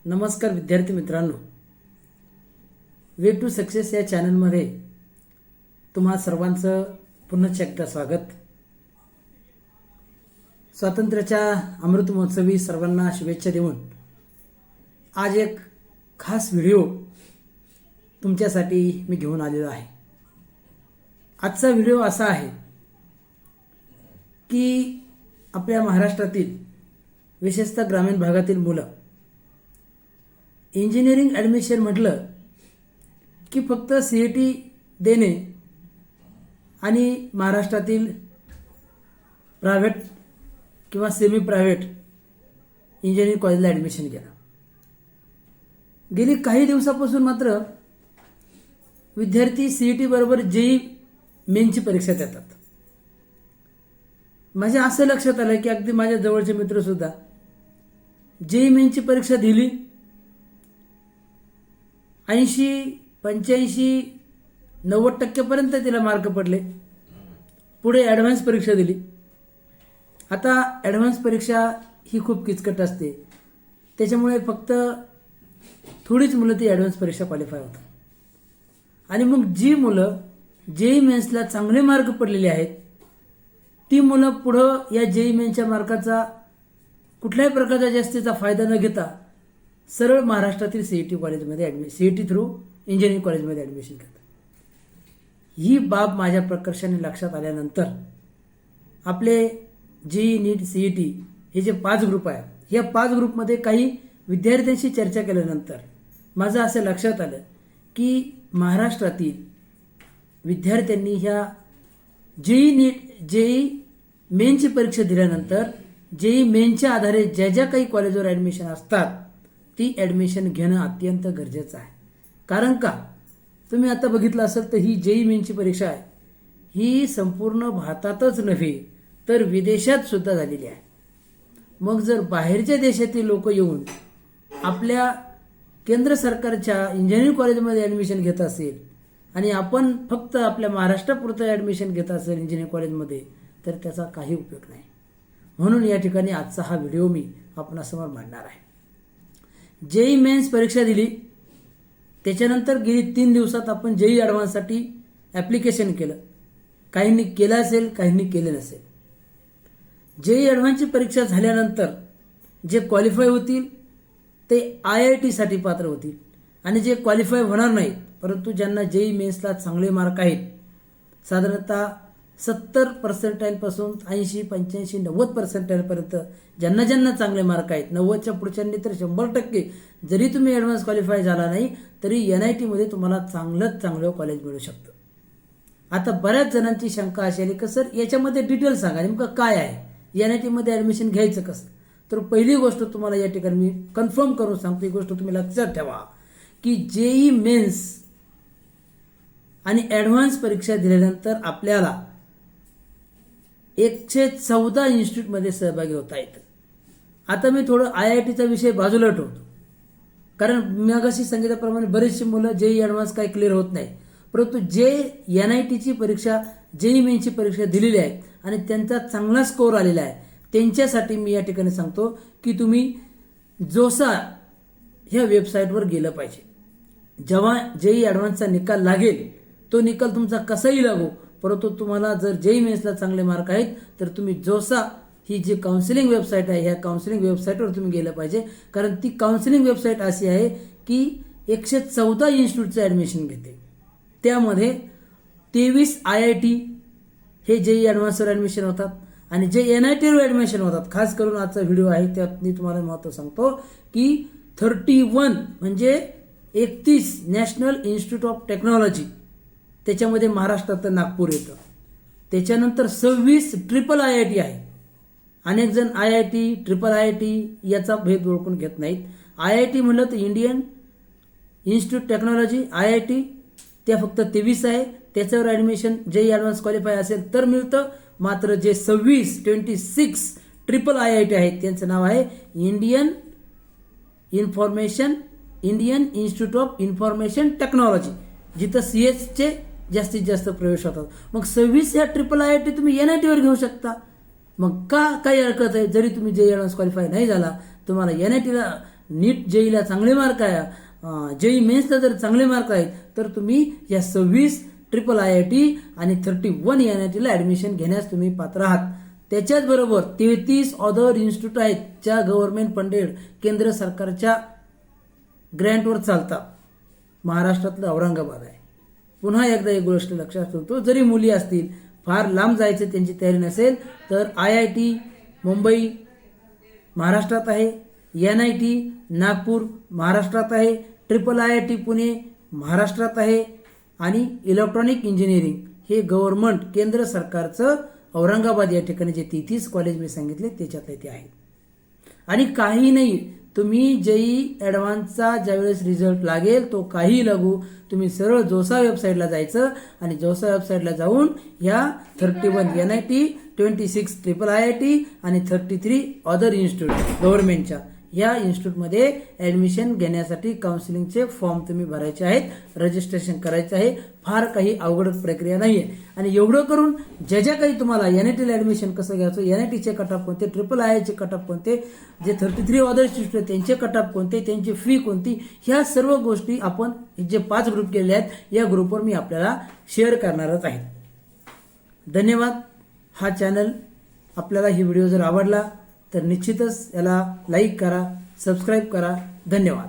नमस्कार विद्यार्थी मित्रांनो, वे टू सक्सेस या चॅनलमध्ये तुम्हा सर्वांचं पुन्हा एकदा स्वागत. स्वातंत्र्याच्या अमृत महोत्सवी सर्वांना शुभेच्छा देऊन आज एक खास व्हिडिओ तुमच्यासाठी मी घेऊन आलेलो आहे. आजचा व्हिडिओ असा आहे की आपल्या महाराष्ट्रातील विशेषतः ग्रामीण भागातील मुलं इंजिनिअरिंग ॲडमिशन म्हटलं की फक्त CET देणे आणि महाराष्ट्रातील प्रायव्हेट किंवा सेमी प्रायव्हेट इंजिनिअरिंग कॉलेजला ॲडमिशन घेणं. गेली काही दिवसापासून मात्र विद्यार्थी CET बरोबर JEE मेनची परीक्षा देतात. माझ्या असं लक्षात आलं की अगदी माझ्या जवळचे मित्रसुद्धा JEE मेनची परीक्षा दिली, 80, 85, 90% तिला मार्क पडले. पुढे ॲडव्हान्स परीक्षा दिली. आता ॲडव्हान्स परीक्षा ही खूप किचकट असते, त्याच्यामुळे फक्त थोडीच मुलं ती ॲडव्हान्स परीक्षा क्वालिफाय होतात. आणि मग जी मुलं JEE मेन्सला चांगले मार्क पडलेले आहेत ती मुलं पुढं या JEE मेन्सच्या मार्काचा कुठल्याही प्रकारचा जास्तीचा फायदा न घेता सरळ महाराष्ट्रातील CET कॉलेजमध्ये CET थ्रू इंजिनिअरिंग कॉलेजमध्ये ॲडमिशन घेतात. ही बाब माझ्या प्रकर्षाने लक्षात आल्यानंतर आपले JEE नीट CET हे जे 5 ग्रुप आहेत, या 5 ग्रुपमध्ये काही विद्यार्थ्यांशी चर्चा केल्यानंतर माझं असं लक्षात आलं की महाराष्ट्रातील विद्यार्थ्यांनी ह्या JEE मेनची परीक्षा दिल्यानंतर JEE मेनच्या आधारे ज्या ज्या काही कॉलेजवर ॲडमिशन असतात ती ॲडमिशन घेणं अत्यंत गरजेचं आहे. कारण का, तुम्ही आता बघितलं असेल तर ही JEE मेनची परीक्षा आहे ही संपूर्ण भारतातच नव्हे तर विदेशात सुद्धा झालेली आहे. मग जर बाहेरच्या देशातील लोक येऊन आपल्या केंद्र सरकारच्या इंजिनिअरिंग कॉलेजमध्ये ॲडमिशन घेत असेल आणि आपण फक्त आपल्या महाराष्ट्रापुरतं ॲडमिशन घेत असेल इंजिनिअरिंग कॉलेजमध्ये, तर त्याचा काही उपयोग नाही. म्हणून या ठिकाणी आजचा हा व्हिडिओ मी आपणासमोर मांडणार आहे. JEE मेन्स परीक्षा दिली, त्याच्यानंतर गेली 3 दिवसात आपण JEE ॲडव्हान्ससाठी ॲप्लिकेशन केलं. काहींनी केलं असेल, काहींनी केलं नसेल. JEE ॲडव्हान्सची परीक्षा झाल्यानंतर जे क्वालिफाय होतील ते IIT साठी पात्र होतील आणि जे क्वालिफाय होणार नाहीत परंतु ज्यांना JEE मेन्सला चांगले मार्क आहेत, साधारणतः 70% पासून 80, 85, 90% पर्यंत ज्यांना ज्यांना चांगले मार्क आहेत, 90च्या पुढच्यांनी तर 100%, जरी तुम्ही ॲडव्हान्स क्वालिफाय झाला नाही तरी NIT मध्ये तुम्हाला चांगलं कॉलेज मिळू शकतं. आता बऱ्याच जणांची शंका अशी आली की सर याच्यामध्ये डिटेल सांगा, नेमकं काय आहे, NIT मध्ये ॲडमिशन घ्यायचं कसं. तर पहिली गोष्ट तुम्हाला या ठिकाणी मी कन्फर्म करून सांगतो, ही गोष्ट तुम्ही लक्षात ठेवा की JEE मेन्स आणि ॲडव्हान्स परीक्षा दिल्यानंतर आपल्याला 114 इन्स्टिट्यूटमध्ये सहभागी होता येतं. आता मी थोडं IITचा विषय बाजूला ठेवतो, कारण मगाशी सांगितल्याप्रमाणे बरेचशी मुलं JEE ॲडव्हान्स काही क्लिअर होत नाही, परंतु जे NITची परीक्षा JEE मेन्सची परीक्षा दिलेली आहे आणि त्यांचा चांगला स्कोअर आलेला आहे त्यांच्यासाठी मी या ठिकाणी सांगतो की तुम्ही जोसा ह्या वेबसाईटवर गेलं पाहिजे. जेव्हा JEE ॲडव्हान्सचा निकाल लागेल, तो निकाल तुमचा कसाही लागो, परंतु तुम्हाला जर JEE मेन्सला चांगले मार्क आहेत तर तुम्ही जोसा ही जी काउन्सिलिंग वेबसाईट आहे, ह्या काउन्सिलिंग वेबसाईटवर तुम्ही गेलं पाहिजे. कारण ती काउन्सिलिंग वेबसाईट अशी आहे की 114 इन्स्टिट्यूटचं ॲडमिशन घेते. त्यामध्ये 23 IIT हे JEE ॲडव्हान्सवर ॲडमिशन होतात आणि जे NITवर ॲडमिशन होतात, खास करून आजचा व्हिडिओ आहे त्यात मी तुम्हाला महत्त्व सांगतो की 31 म्हणजे 31 नॅशनल इन्स्टिट्यूट ऑफ टेक्नॉलॉजी, त्याच्यामध्ये महाराष्ट्रात नागपूर येतं. त्याच्यानंतर 26 ट्रिपल IIT आहे. अनेक जण IIT, ट्रिपल IIT याचा भेद ओळखून घेत नाहीत. IIT म्हणलं तर इंडियन इन्स्टिट्यूट टेक्नॉलॉजी IIT, त्या फक्त 23 आहे. त्याच्यावर ॲडमिशन JEE ॲडव्हान्स क्वालिफाय असेल तर मिळतं. मात्र जे 26 ट्रिपल IIT आहेत त्यांचं नाव आहे Indian institute of information technology, जिथं CSचे जास्तीत जास्त प्रवेश होतात. मग 26 ह्या ट्रिपल IIT तुम्ही NITवर घेऊ शकता. मग काही हरकत आहे, जरी तुम्ही JEE ॲडव्हान्स क्वालिफाय नाही झाला, तुम्हाला NITला नीट जेईला चांगले मार्क आहे, जेई मेन्सला जर चांगले मार्क आहेत तर तुम्ही या 26 ट्रिपल IIT आणि 31 NIT ला ऍडमिशन घेण्यास तुम्ही पात्र आहात. त्याच्याच बरोबर 33 अदर इन्स्टिट्यूट आहेत ज्या गव्हर्नमेंट फंडेड केंद्र सरकारच्या ग्रँटवर चालतात. महाराष्ट्रातलं औरंगाबाद आहे. पुन्हा एकदा एक गोष्ट लक्षात ठेवतो, जरी मुली असतील फार लांब जायचं त्यांची तयारी नसेल तर IIT मुंबई महाराष्ट्रात आहे, NIT नागपूर महाराष्ट्रात आहे, ट्रिपल IIT पुणे महाराष्ट्रात आहे आणि इलेक्ट्रॉनिक इंजिनिअरिंग हे गव्हर्नमेंट केंद्र सरकारचं औरंगाबाद या ठिकाणी जे 33 कॉलेज मी सांगितले त्याच्यातले ते आहेत. आणि काही नाही, तुम्ही जेई ॲडव्हान्सचा ज्यावेळेस रिझल्ट लागेल तो काही लागू, तुम्ही सरळ जोसा वेबसाईटला जायचं आणि जोसा वेबसाईटला जाऊन ह्या 31 NIT, 26 ट्रिपल IIT आणि 33 अदर इन्स्टिट्यूट गव्हर्नमेंटच्या या इन्स्टिट्यूटमध्ये ॲडमिशन घेण्यासाठी काउन्सिलिंगचे फॉर्म तुम्ही भरायचे आहेत, रजिस्ट्रेशन करायचं आहे. फार काही अवघड प्रक्रिया नाही आहे. आणि एवढं करून ज्या काही तुम्हाला NITला ॲडमिशन कसं घ्यायचं, NITचे कट ऑफ कोणते, ट्रिपल IIचे कट ऑफ कोणते, जे 33 अदर इन्स्टिट्यूट त्यांचे कट ऑफ कोणते, त्यांची फी कोणती, ह्या सर्व गोष्टी आपण जे 5 ग्रुप केले आहेत या ग्रुपवर मी आपल्याला शेअर करणारच आहे. धन्यवाद. हा चॅनल आपल्याला ही व्हिडिओ जर आवडला तर निश्चितच याला लाईक करा, सबस्क्राईब करा. धन्यवाद.